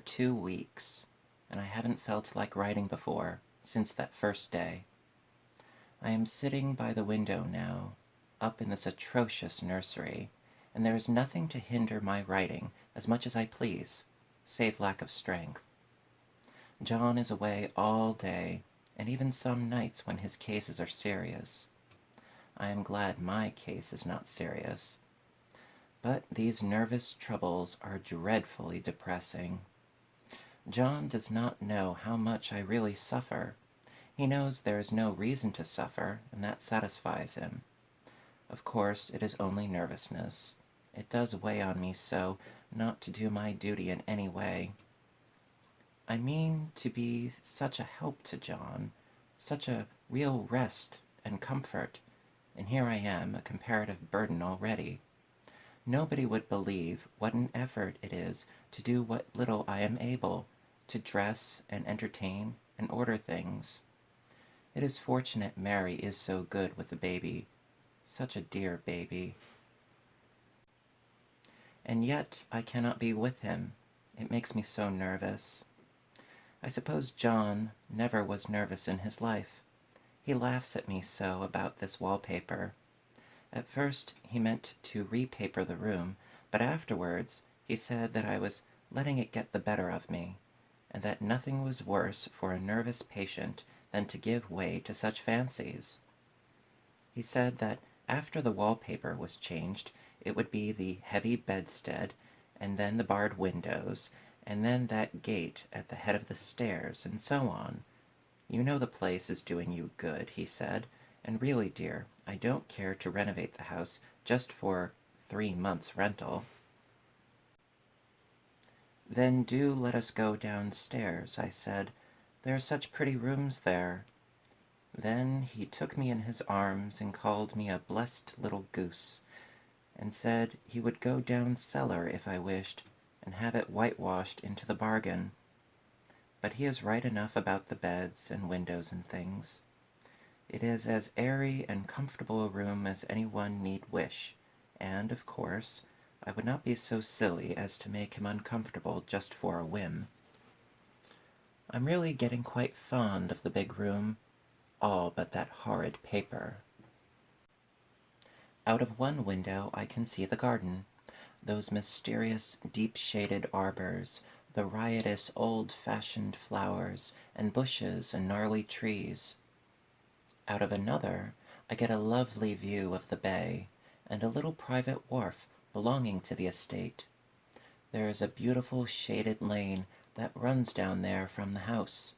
2 weeks, and I haven't felt like writing before since that first day. I am sitting by the window now, up in this atrocious nursery, and there is nothing to hinder my writing as much as I please, save lack of strength. John is away all day, and even some nights when his cases are serious. I am glad my case is not serious. But these nervous troubles are dreadfully depressing. John does not know how much I really suffer. He knows there is no reason to suffer, and that satisfies him. Of course, it is only nervousness. It does weigh on me so not to do my duty in any way. I mean to be such a help to John, such a real rest and comfort, and here I am, a comparative burden already. Nobody would believe what an effort it is to do what little I am able, to dress and entertain and order things. It is fortunate Mary is so good with the baby, such a dear baby. And yet I cannot be with him. It makes me so nervous. I suppose John never was nervous in his life. He laughs at me so about this wallpaper. At first he meant to repaper the room, but afterwards he said that I was letting it get the better of me, and that nothing was worse for a nervous patient than to give way to such fancies. He said that after the wallpaper was changed, it would be the heavy bedstead, and then the barred windows, and then that gate at the head of the stairs, and so on. You know the place is doing you good, he said, and really, dear, I don't care to renovate the house just for 3 months' rental. Then do let us go downstairs, I said. There are such pretty rooms there. Then he took me in his arms and called me a blessed little goose, and said he would go down cellar if I wished, and have it whitewashed into the bargain. But he is right enough about the beds and windows and things. It is as airy and comfortable a room as anyone need wish, and, of course, I would not be so silly as to make him uncomfortable just for a whim. I'm really getting quite fond of the big room, all but that horrid paper. Out of one window I can see the garden, those mysterious deep-shaded arbors, the riotous old-fashioned flowers, and bushes and gnarly trees. Out of another, I get a lovely view of the bay, and a little private wharf belonging to the estate. There is a beautiful shaded lane that runs down there from the house.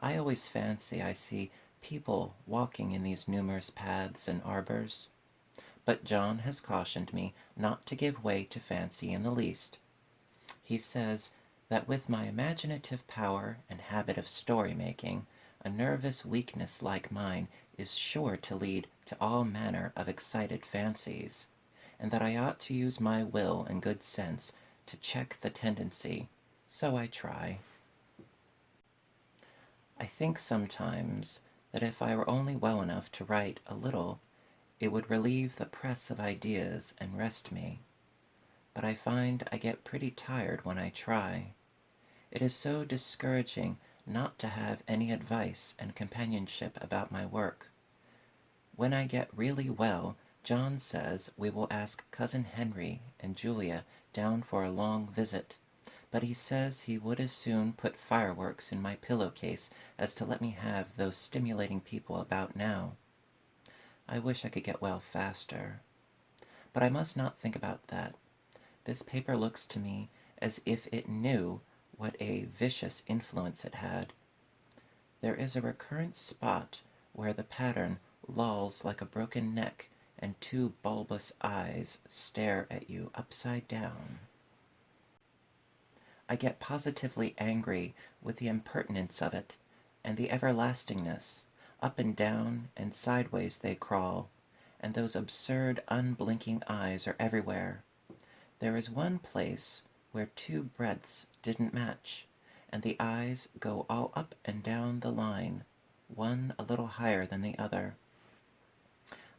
I always fancy I see people walking in these numerous paths and arbors. But John has cautioned me not to give way to fancy in the least. He says that with my imaginative power and habit of story-making, a nervous weakness like mine is sure to lead to all manner of excited fancies, and that I ought to use my will and good sense to check the tendency, so I try. I think sometimes that if I were only well enough to write a little, it would relieve the press of ideas and rest me. But I find I get pretty tired when I try. It is so discouraging not to have any advice and companionship about my work. When I get really well, John says we will ask Cousin Henry and Julia down for a long visit, but he says he would as soon put fireworks in my pillowcase as to let me have those stimulating people about now. I wish I could get well faster. But I must not think about that. This paper looks to me as if it knew what a vicious influence it had. There is a recurrent spot where the pattern lolls like a broken neck and 2 bulbous eyes stare at you upside down. I get positively angry with the impertinence of it, and the everlastingness. Up and down and sideways they crawl, and those absurd unblinking eyes are everywhere. There is one place where 2 breadths didn't match, and the eyes go all up and down the line, one a little higher than the other.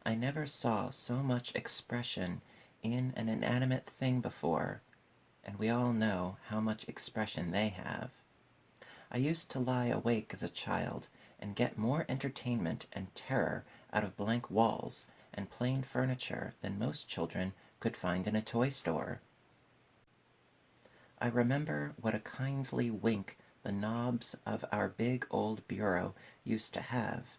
I never saw so much expression in an inanimate thing before. and we all know how much expression they have. I used to lie awake as a child and get more entertainment and terror out of blank walls and plain furniture than most children could find in a toy store. I remember what a kindly wink the knobs of our big old bureau used to have,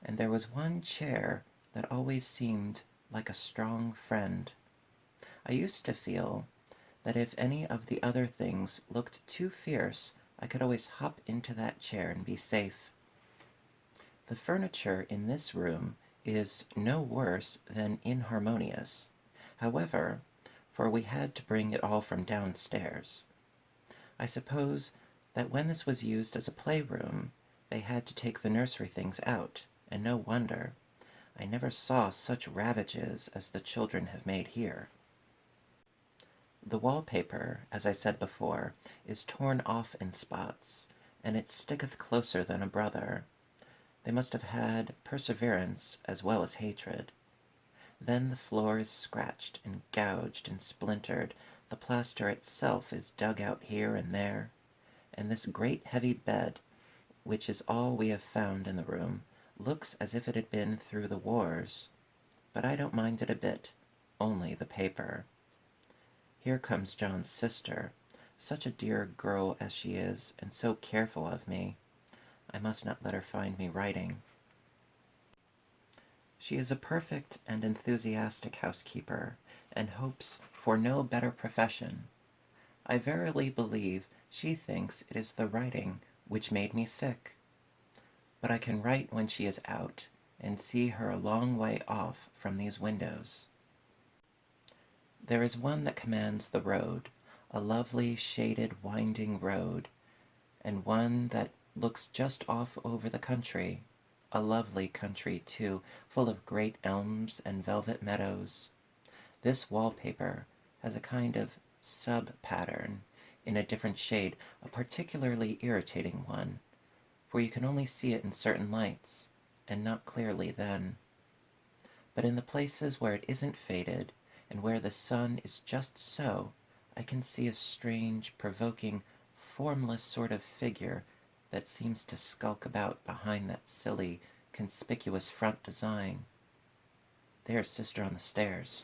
and there was one chair that always seemed like a strong friend. I used to feel that if any of the other things looked too fierce, I could always hop into that chair and be safe. The furniture in this room is no worse than inharmonious. However, for we had to bring it all from downstairs. I suppose that when this was used as a playroom, they had to take the nursery things out, and no wonder. I never saw such ravages as the children have made here. The wallpaper, as I said before, is torn off in spots, and it sticketh closer than a brother. They must have had perseverance as well as hatred. Then the floor is scratched and gouged and splintered, the plaster itself is dug out here and there, and this great heavy bed, which is all we have found in the room, looks as if it had been through the wars. But I don't mind it a bit, only the paper. Here comes John's sister, such a dear girl as she is, and so careful of me. I must not let her find me writing. She is a perfect and enthusiastic housekeeper, and hopes for no better profession. I verily believe she thinks it is the writing which made me sick. But I can write when she is out, and see her a long way off from these windows. There is one that commands the road, a lovely, shaded, winding road, and one that looks just off over the country, a lovely country, too, full of great elms and velvet meadows. This wallpaper has a kind of sub-pattern in a different shade, a particularly irritating one, for you can only see it in certain lights, and not clearly then. But in the places where it isn't faded, and where the sun is just so, I can see a strange, provoking, formless sort of figure that seems to skulk about behind that silly, conspicuous front design. There's Sister on the stairs.